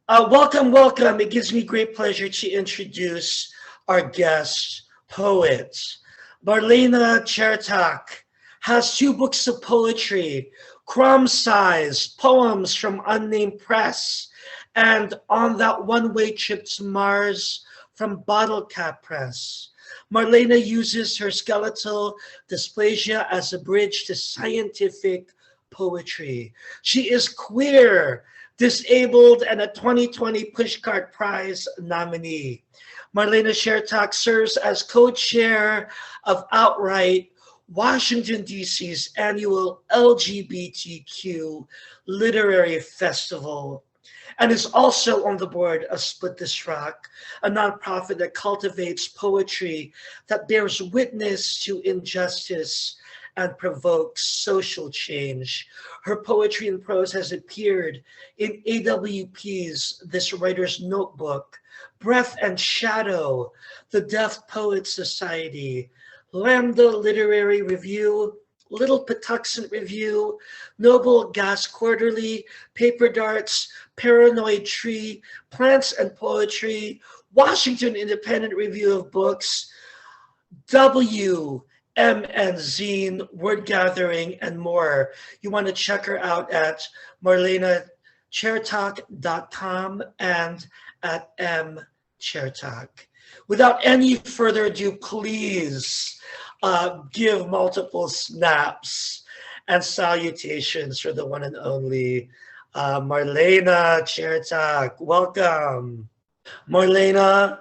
Welcome, welcome. It gives me great pleasure to introduce our guest poet. Marlena Chertock has two books of poetry, Crumb-sized, poems from Unnamed Press, and On That One-Way Trip to Mars from Bottlecap Press. Marlena uses her skeletal dysplasia as a bridge to scientific poetry. She is queer, disabled, and a 2020 Pushcart Prize nominee. Marlena Chertock serves as co-chair of OutWrite, Washington, D.C.'s annual LGBTQ literary festival, and is also on the board of Split This Rock, a nonprofit that cultivates poetry that bears witness to injustice and provokes social change. Her poetry and prose has appeared in AWP's This Writer's Notebook, Breath and Shadow, the Deaf Poets Society, Lambda Literary Review, Little Patuxent Review, Noble Gas Quarterly, Paper Darts, Paranoid Tree, Plants and Poetry, Washington Independent Review of Books, WMN Zine, Wordgathering, and more. You want to check her out at marlenachertock.com and at mchertock. Without any further ado, please give multiple snaps and salutations for the one and only Marlena Chertock. Welcome. Marlena,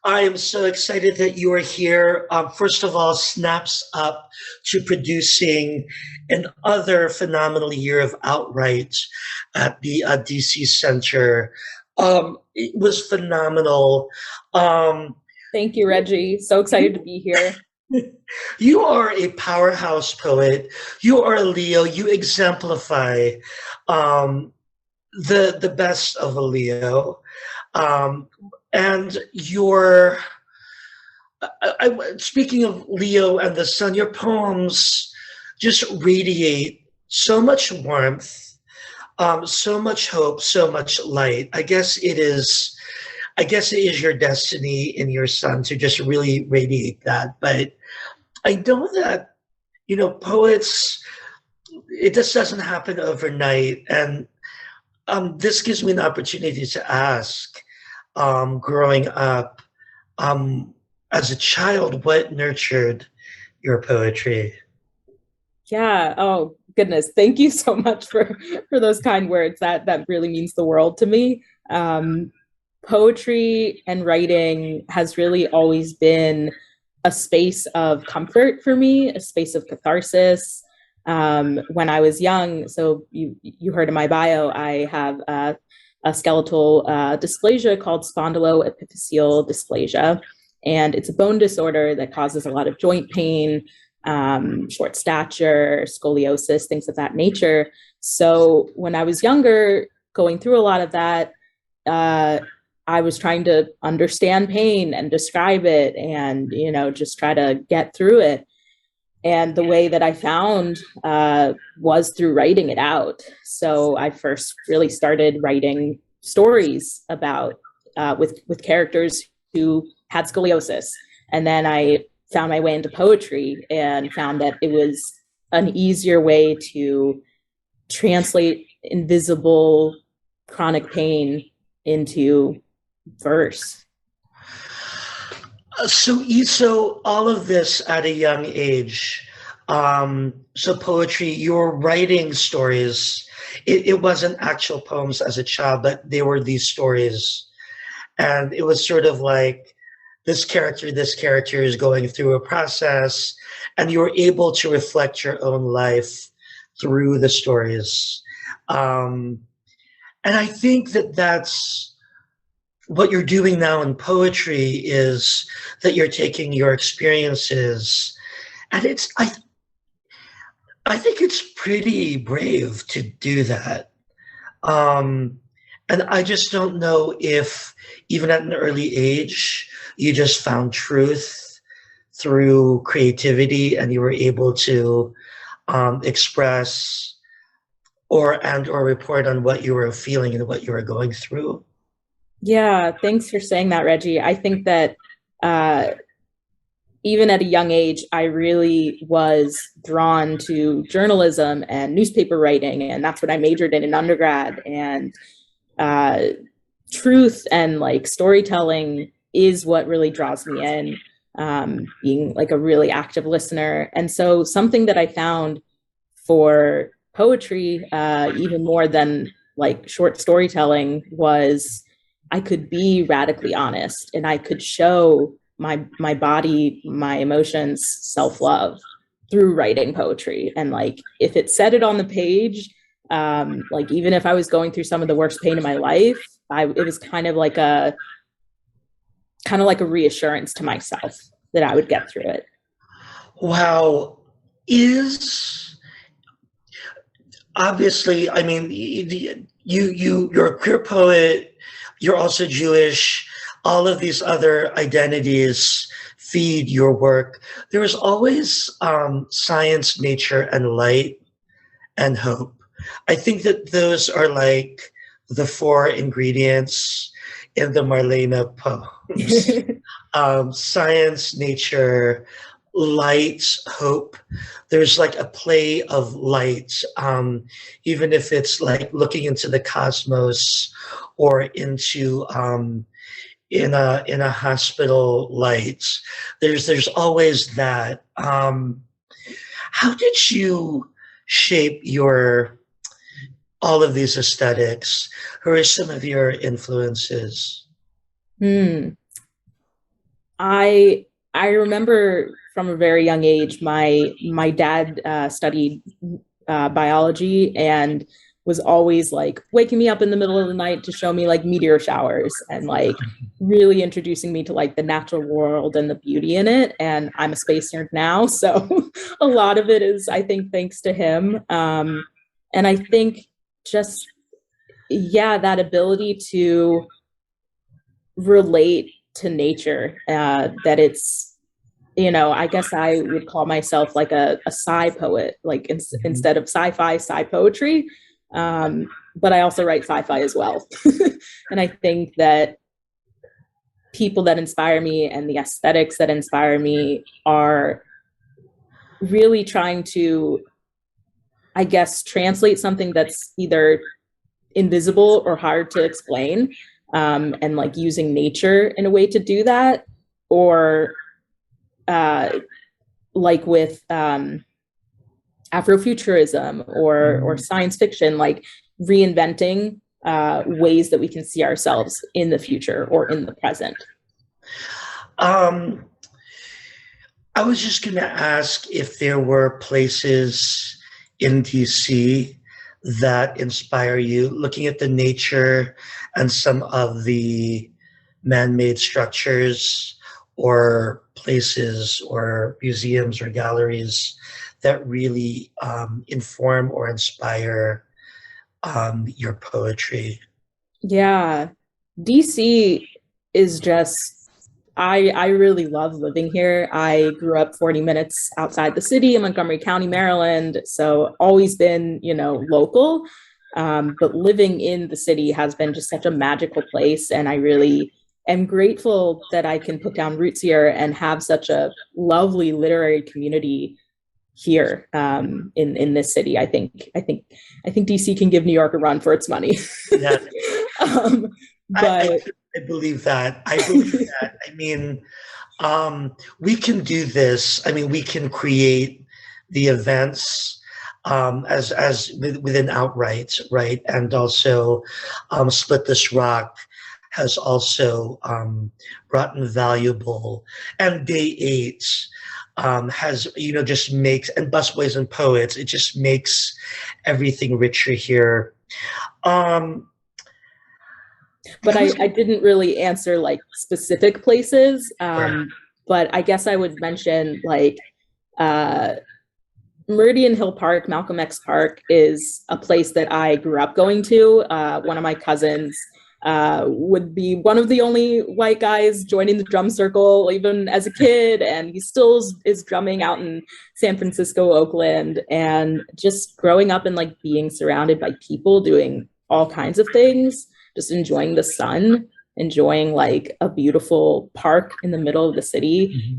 I am so excited that you are here. First of all, snaps up to producing another phenomenal year of OutWrite at the DC Center. It was phenomenal. Thank you, Reggie. So excited to be here. You are a powerhouse poet. You are a Leo. You exemplify the best of a Leo. And your, speaking of Leo and the sun, your poems just radiate so much warmth, so much hope, so much light. I guess it is your destiny in your sun to just really radiate that. But I know that, poets, it just doesn't happen overnight. And this gives me an opportunity to ask, growing up, as a child, what nurtured your poetry? Yeah. Oh, goodness. Thank you so much for those kind words. That really means the world to me. Poetry and writing has really always been a space of comfort for me, a space of catharsis. When I was young, so you heard in my bio, I have a skeletal dysplasia called spondyloepiphyseal dysplasia, and it's a bone disorder that causes a lot of joint pain, short stature, scoliosis, things of that nature. So when I was younger, going through a lot of that, I was trying to understand pain and describe it and, just try to get through it. And the way that I found was through writing it out. So I first really started writing stories about, with characters who had scoliosis. And then I found my way into poetry and found that it was an easier way to translate invisible chronic pain into verse. So all of this at a young age. So poetry, you're writing stories. It wasn't actual poems as a child, but they were these stories. And it was sort of like this character is going through a process, and you were able to reflect your own life through the stories. And I think that that's what you're doing now in poetry, is that you're taking your experiences, and I think it's pretty brave to do that. And I just don't know if even at an early age, you just found truth through creativity and you were able to express or report on what you were feeling and what you were going through. Yeah, thanks for saying that, Reggie. I think that uh, even at a young age, I really was drawn to journalism and newspaper writing, and that's what I majored in undergrad. And uh, truth and like storytelling is what really draws me in, being like a really active listener. And so something that I found for poetry, even more than like short storytelling, was I could be radically honest and I could show my body, my emotions, self-love through writing poetry. And like if it said it on the page, like even if I was going through some of the worst pain in my life, it was kind of like a reassurance to myself that I would get through it. Wow. Is obviously, I mean, you're a queer poet, you're also Jewish, all of these other identities feed your work. There is always science, nature, and light and hope. I think that those are like the four ingredients in the Marlena poems. Science, nature, light, hope. There's like a play of light, even if it's like looking into the cosmos or into in a hospital light. There's always that. How did you shape all of these aesthetics? Who are some of your influences? I remember from a very young age, my dad studied biology and was always like waking me up in the middle of the night to show me like meteor showers and like really introducing me to like the natural world and the beauty in it. And I'm a space nerd now, so a lot of it is, I think, thanks to him. And I think just, yeah, that ability to relate to nature, that it's, you know, I guess I would call myself like a sci poet, like instead of sci-fi, sci poetry. But I also write sci-fi as well. And I think that people that inspire me and the aesthetics that inspire me are really trying to, I guess, translate something that's either invisible or hard to explain, and like using nature in a way to do that, or like with Afrofuturism or science fiction, like reinventing ways that we can see ourselves in the future or in the present. I was just going to ask if there were places in DC that inspire you, looking at the nature and some of the man-made structures or places or museums or galleries that really inform or inspire your poetry. Yeah, DC is just, I really love living here. I grew up 40 minutes outside the city in Montgomery County, Maryland, so always been, you know, local. But living in the city has been just such a magical place, and I really am grateful that I can put down roots here and have such a lovely literary community here, in this city. I think DC can give New York a run for its money. Yeah. But I believe that. I believe that. I mean, we can do this. I mean, we can create the events as within OutWrite, right? And also, Split This Rock has also brought invaluable, and Day 8 has, you know, just makes, and Busboys and Poets, it just makes everything richer here. But I didn't really answer like specific places. But I guess I would mention like Meridian Hill Park, Malcolm X Park is a place that I grew up going to. One of my cousins would be one of the only white guys joining the drum circle, even as a kid. And he still is drumming out in San Francisco, Oakland. And just growing up and like being surrounded by people doing all kinds of things, just enjoying the sun enjoying like a beautiful park in the middle of the city,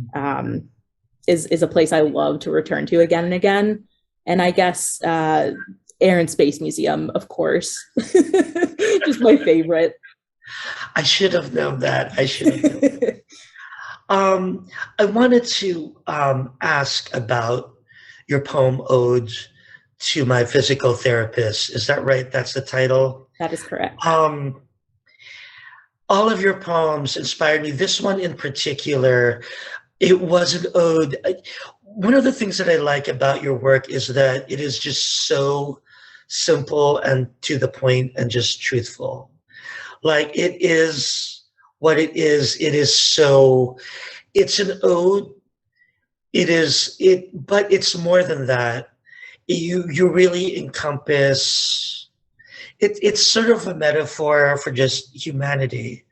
is a place I love to return to again and again. And I guess Air and Space Museum, of course, just my favorite. I should have known that. I should have known that. I wanted to ask about your poem Ode to My Physical Therapist. Is that right? That's the title? That is correct. All of your poems inspired me. This one in particular, it was an ode. One of the things that I like about your work is that it is just so simple and to the point and just truthful. Like, it is what it is. It is so, it's an ode. But it's more than that. You really encompass, it's sort of a metaphor for just humanity.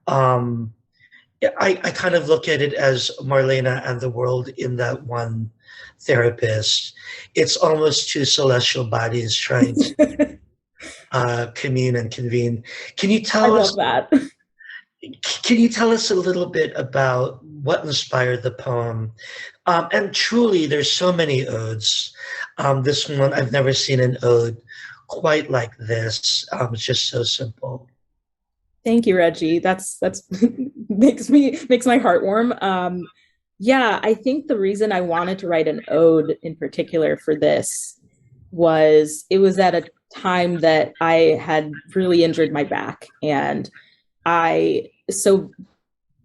I kind of look at it as Marlena and the world in that one therapist. It's almost two celestial bodies trying to commune and convene. Can you tell us? I love that. Can you tell us a little bit about what inspired the poem? And truly, there's so many odes. This one, I've never seen an ode quite like this. It's just so simple. Thank you, Regie. That's makes my heart warm. Yeah, I think the reason I wanted to write an ode in particular for this was it was at a time that I had really injured my back. And so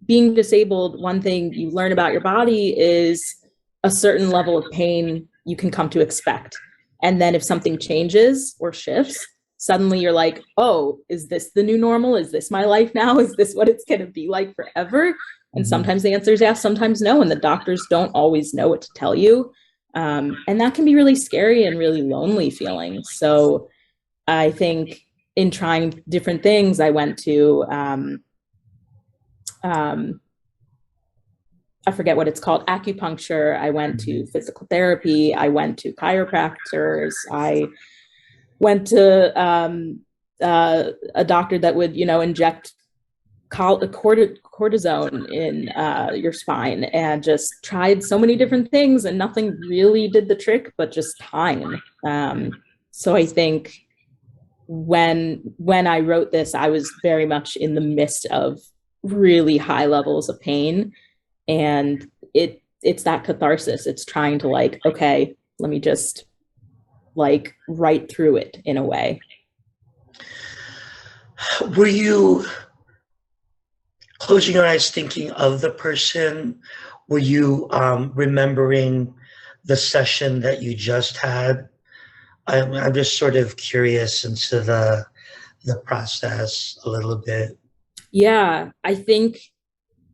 being disabled, one thing you learn about your body is a certain level of pain you can come to expect. And then if something changes or shifts, suddenly you're like, oh, is this the new normal? Is this my life now? Is this what it's going to be like forever? And sometimes the answer is yes, sometimes no. And the doctors don't always know what to tell you. And that can be really scary and really lonely feeling. So I think in trying different things, I went to, I forget what it's called, acupuncture. I went to physical therapy. I went to chiropractors. I went to a doctor that would, inject cortisone in your spine, and just tried so many different things, and nothing really did the trick, but just time. So I think when I wrote this, I was very much in the midst of really high levels of pain, and it's that catharsis. It's trying to like, okay, let me just like write through it in a way. Were you closing your eyes thinking of the person? Were you remembering the session that you just had? I'm just sort of curious into the process a little bit. Yeah, I think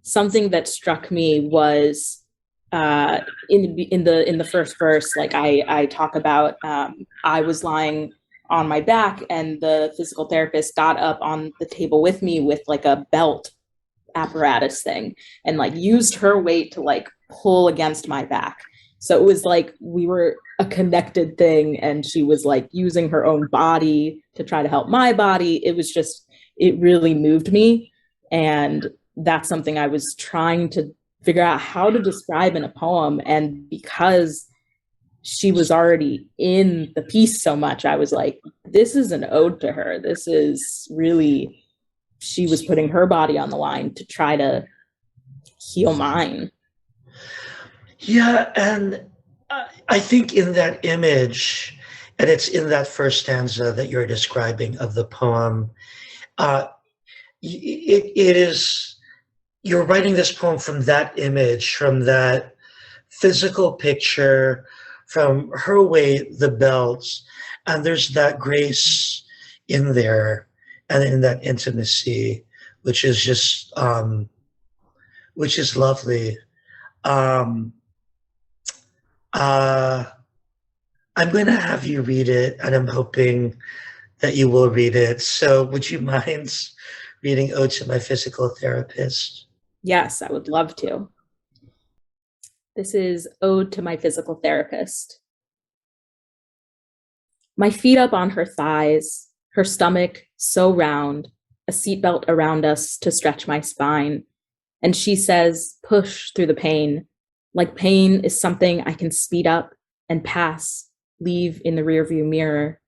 something that struck me was in the first verse, like I talk about, I was lying on my back and the physical therapist got up on the table with me with like a belt apparatus thing and like used her weight to like pull against my back. So it was like we were a connected thing, and she was like using her own body to try to help my body. It was just, it really moved me. And that's something I was trying to figure out how to describe in a poem. And because she was already in the piece so much, I was like, this is an ode to her. This is really, she was putting her body on the line to try to heal mine. Yeah, and I think in that image, and it's in that first stanza that you're describing of the poem, it is, you're writing this poem from that image, from that physical picture, from her weight, the belts, and there's that grace in there and in that intimacy, which is just, which is lovely. I'm going to have you read it, and I'm hoping that you will read it. So would you mind reading Ode to My Physical Therapist? Yes, I would love to. This is Ode to My Physical Therapist. My feet up on her thighs, her stomach so round, a seatbelt around us to stretch my spine. And she says, push through the pain, like pain is something I can speed up and pass, leave in the rearview mirror.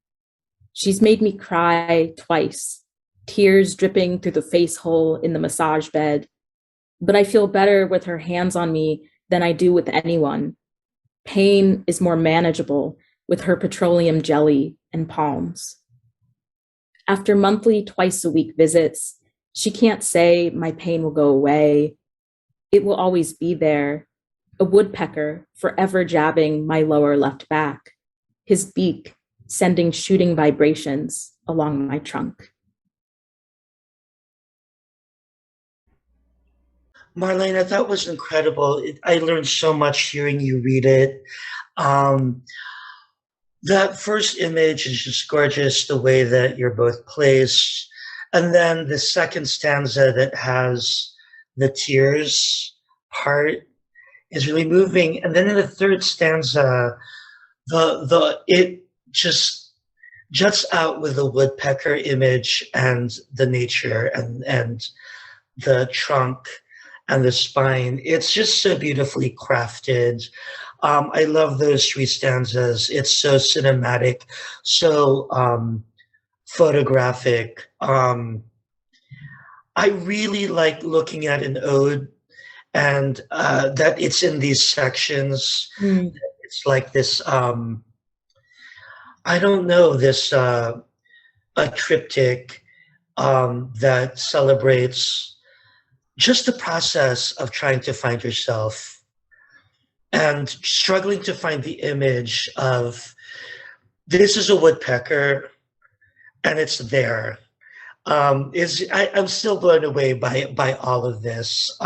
She's made me cry twice, tears dripping through the face hole in the massage bed. But I feel better with her hands on me than I do with anyone. Pain is more manageable with her petroleum jelly and palms. After monthly, twice-a-week visits, she can't say my pain will go away. It will always be there, a woodpecker forever jabbing my lower left back, his beak sending shooting vibrations along my trunk. Marlena, that was incredible. I learned so much hearing you read it. That first image is just gorgeous, the way that you're both placed. And then the second stanza that has the tears part is really moving. And then in the third stanza, it just juts out with the woodpecker image and the nature and the trunk and the spine. It's just so beautifully crafted. I love those three stanzas. It's so cinematic, so photographic. I really like looking at an ode and that it's in these sections. It's like this, I don't know, this a triptych that celebrates just the process of trying to find yourself and struggling to find the image of this is a woodpecker and it's there. I'm still blown away by all of this.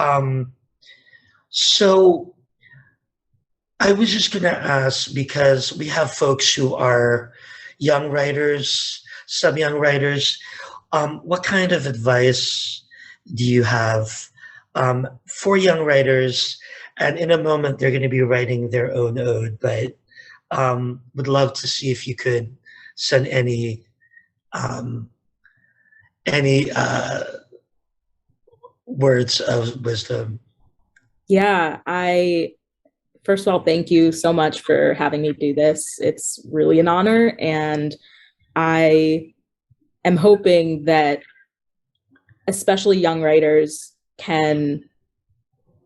So I was just going to ask, because we have folks who are young writers, some young writers, what kind of advice do you have for young writers? And in a moment, they're going to be writing their own ode, but would love to see if you could send any words of wisdom. Yeah, first of all, thank you so much for having me do this. It's really an honor. And I am hoping that especially young writers can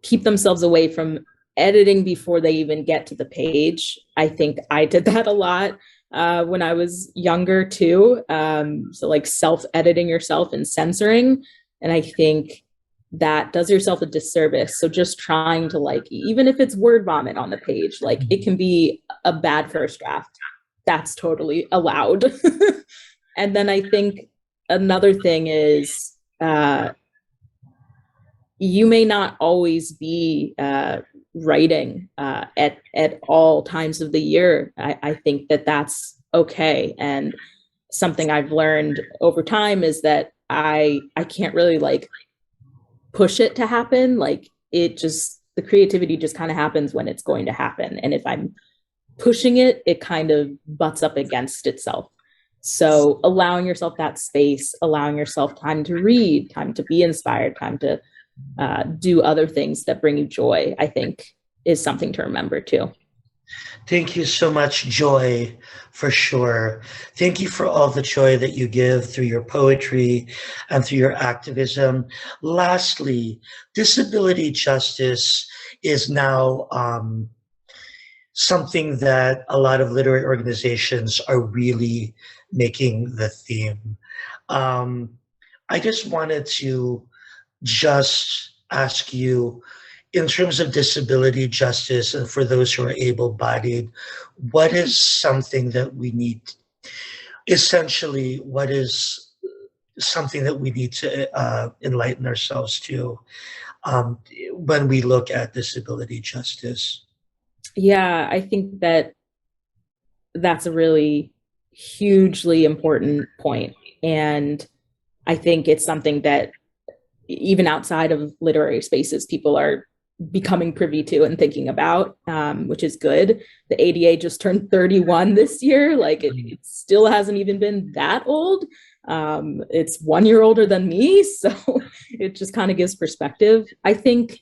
keep themselves away from editing before they even get to the page. I think I did that a lot when I was younger too. So like self-editing yourself and censoring. And I think that does yourself a disservice. So just trying to, like, even if it's word vomit on the page, like it can be a bad first draft. That's totally allowed. And then I think another thing is you may not always be writing at all times of the year. I think that that's okay. And something I've learned over time is that I can't really like push it to happen. Like the creativity just kind of happens when it's going to happen. And if I'm pushing it, it kind of butts up against itself. So allowing yourself that space, allowing yourself time to read, time to be inspired, time to do other things that bring you joy, I think is something to remember too. Thank you so much, Joy, for sure. Thank you for all the joy that you give through your poetry and through your activism. Lastly, disability justice is now something that a lot of literary organizations are really making the theme. I just wanted to ask you, in terms of disability justice and for those who are able-bodied, what is something that we need, essentially, what is something that we need to enlighten ourselves to when we look at disability justice? Yeah, I think that that's a really hugely important point. And I think it's something that even outside of literary spaces, people are becoming privy to and thinking about, which is good. The ADA just turned 31 this year. Like it still hasn't even been that old. It's 1 year older than me, so it just kind of gives perspective. I think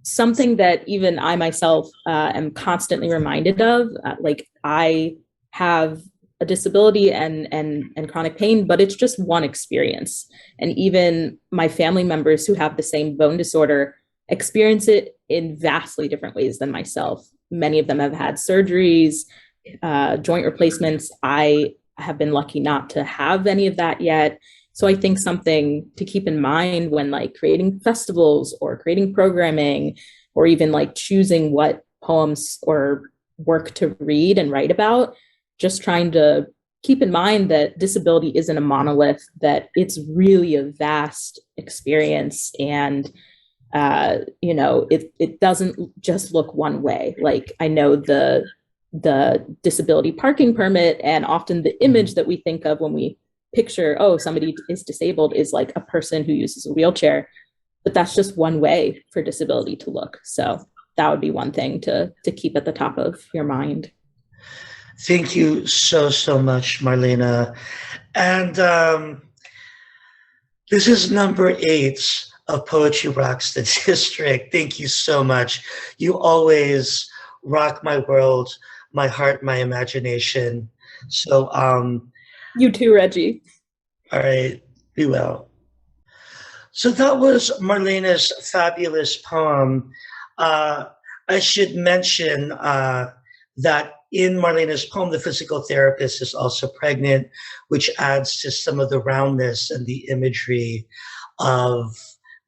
something that even I myself am constantly reminded of, like I have a disability and chronic pain, but it's just one experience. And even my family members who have the same bone disorder experience it in vastly different ways than myself. Many of them have had surgeries, joint replacements. I have been lucky not to have any of that yet. So I think something to keep in mind when like creating festivals or creating programming, or even like choosing what poems or work to read and write about, just trying to keep in mind that disability isn't a monolith, that it's really a vast experience. And it doesn't just look one way. Like I know the disability parking permit, and often the image that we think of when we picture, oh, somebody is disabled, is like a person who uses a wheelchair, but that's just one way for disability to look. So that would be one thing to keep at the top of your mind. Thank you so much, Marlena. And this is number 8 of Poetry Rocks the District. Thank you so much. You always rock my world, my heart, my imagination. So you too, Regie. All right, be well. So that was Marlena's fabulous poem. I should mention that in Marlena's poem, the physical therapist is also pregnant, which adds to some of the roundness and the imagery of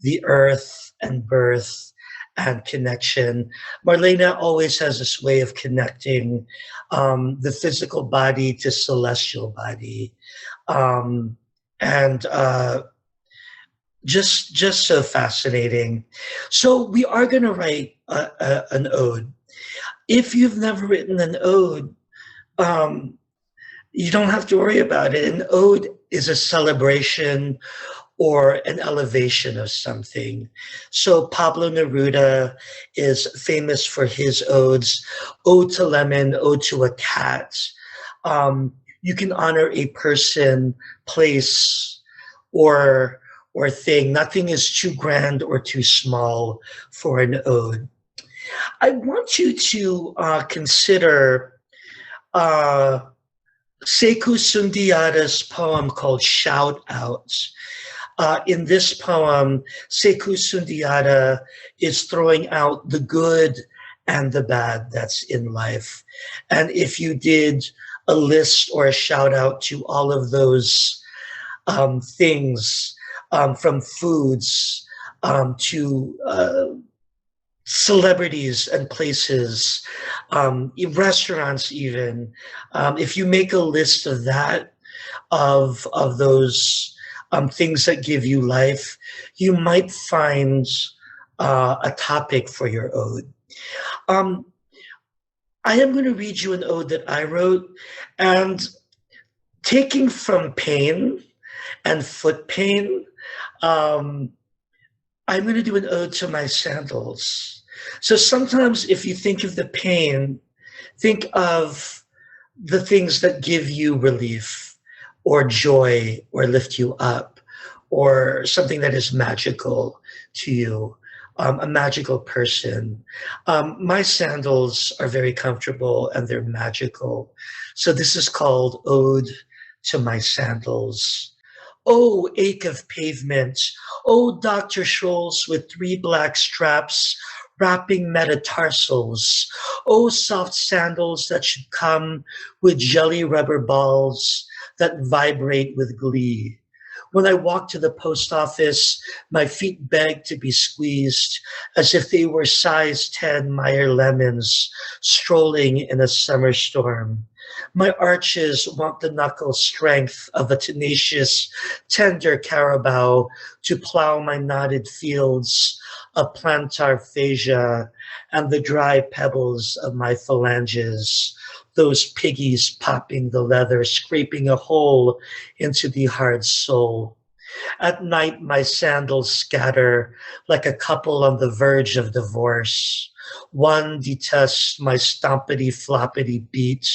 the earth and birth and connection. Marlena always has this way of connecting the physical body to celestial body. Just so fascinating. So we are going to write an ode. If you've never written an ode, you don't have to worry about it. An ode is a celebration or an elevation of something. So Pablo Neruda is famous for his odes, Ode to Lemon, Ode to a Cat. You can honor a person, place, or thing. Nothing is too grand or too small for an ode. I want you to consider Sekou Sundiata's poem called Shout Out. In this poem, Sekou Sundiata is throwing out the good and the bad that's in life. And if you did a list or a shout out to all of those things, from foods to celebrities and places, restaurants even, if you make a list of that, of those things that give you life, you might find a topic for your ode. I am going to read you an ode that I wrote, and taking from pain and foot pain, I'm going to do an ode to my sandals. So sometimes if you think of the pain, think of the things that give you relief or joy or lift you up, or something that is magical to you, a magical person. My sandals are very comfortable and they're magical. So this is called Ode to My Sandals. Oh, ache of pavement. Oh, Dr. Scholl's with 3 black straps wrapping metatarsals. Oh, soft sandals that should come with jelly rubber balls that vibrate with glee. When I walk to the post office, my feet beg to be squeezed as if they were size 10 Meyer lemons strolling in a summer storm. My arches want the knuckle strength of a tenacious, tender carabao to plow my knotted fields of plantar fascia and the dry pebbles of my phalanges, those piggies popping the leather, scraping a hole into the hard sole. At night, my sandals scatter like a couple on the verge of divorce. One detests my stompity-floppity beat.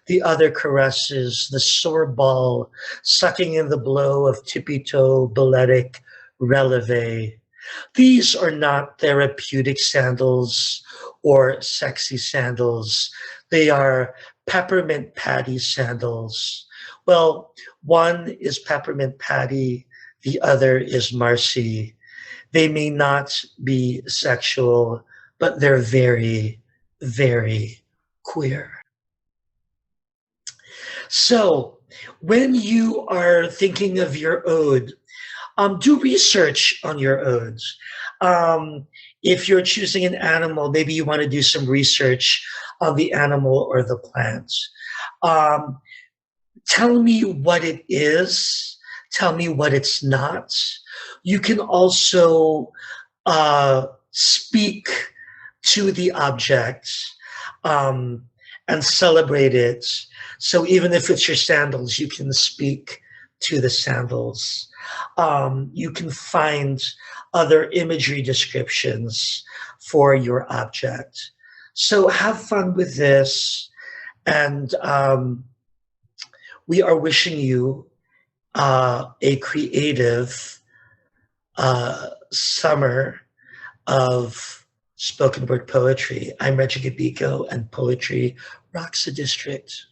the other caresses the sore ball, sucking in the blow of tippy-toe balletic releve. These are not therapeutic sandals or sexy sandals. They are peppermint patty sandals. Well, one is peppermint patty, the other is Marcy. They may not be sexual, but they're very, very queer. So when you are thinking of your ode, do research on your odes. If you're choosing an animal, maybe you want to do some research on the animal or the plant. Tell me what it is. Tell me what it's not. You can also speak to the object and celebrate it. So even if it's your sandals, you can speak to the sandals. You can find other imagery descriptions for your object. So have fun with this, and we are wishing you a creative summer of spoken word poetry. I'm Regie Cabico, and poetry rocks the district.